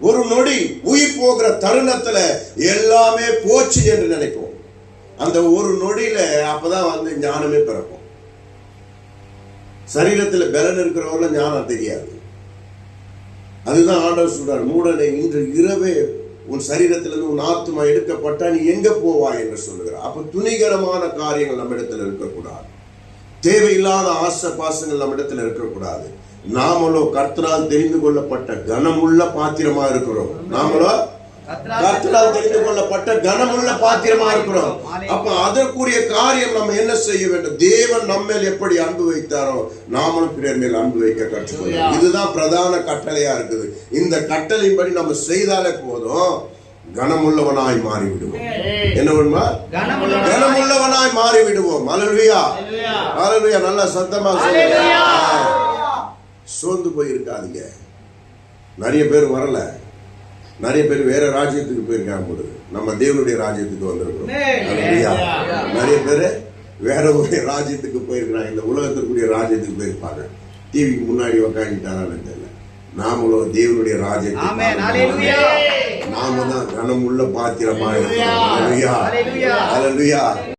ஒரு நொடி உயிர் போகிற தருணத்துல எல்லாமே போச்சு என்று நினைப்போம். அந்த ஒரு நொடியில அப்பதான் ஞானமே பிறக்கும். சரீரத்துல பலன் இருக்கிறவங்கள ஞானம் தெரியாது. அதுதான் ஆண்டவர் சொல்றார், மூடனை இன்று இரவே உன் சரீரத்திலிருந்து உன் ஆத்மா எடுக்கப்பட்டா நீ எங்க போவாய் என்று சொல்லுகிறார். அப்ப துணிகரமான காரியங்கள் நம்ம இடத்துல இருக்கக்கூடாது. தேவையில்லாத ஆசை பாசங்கள் நம்ம இடத்துல இருக்கக்கூடாது. நாமளோ கர்த்தரால் தெரிந்து கொள்ளப்பட்ட கனமுள்ள பாத்திரமா இருக்கிறோம். நாமளோ கர்த்தரால் தெரிந்து கொள்ளப்பட்ட கனமுள்ள பாத்திரமா இருக்கிறோம். அப்ப அதற்குரிய காரியம் நம்ம என்ன செய்ய வேண்டும்? தேவன் நம்ம எப்படி அன்பு வைத்தாரோ நாமளும் பிறர் மேல் அன்பு வைக்க கற்றுக்கொள்ளணும். இதுதான் பிரதான கட்டளையா இருக்குது. இந்த கட்டளையின்படி நம்ம செய்தாலே போதும், கனமுள்ளவனாய் மாறிவிடுவோம். என்ன பண்ணுமா? கனமுள்ளவனாய் மாறிவிடுவோம். அல்லேலூயா, அல்லேலூயா. நல்லா சத்தமா சொல்லுங்க. சோர்ந்து போயிருக்காதீங்க. நிறைய பேர் வரல, நிறைய பேர் வேற ராஜ்யத்துக்கு போயிருக்காங்க பொழுது நம்ம தேவனுடைய ராஜ்யத்துக்கு வந்திருக்கிறோம். நிறைய பேர் வேற ஒரு ராஜ்யத்துக்கு போயிருக்கிறாங்க. இந்த உலகத்திற்குரிய ராஜ்யத்துக்கு போயிருப்பாங்க. டிவிக்கு முன்னாடி உக்காந்துட்டாரான்னு தெரியல. நாமளும் தேவனுடைய ராஜ்யத்துக்கு நாம தான் கனமுள்ள பாத்திரமா இருக்கிறோம். அல்லேலூயா, அல்லேலூயா.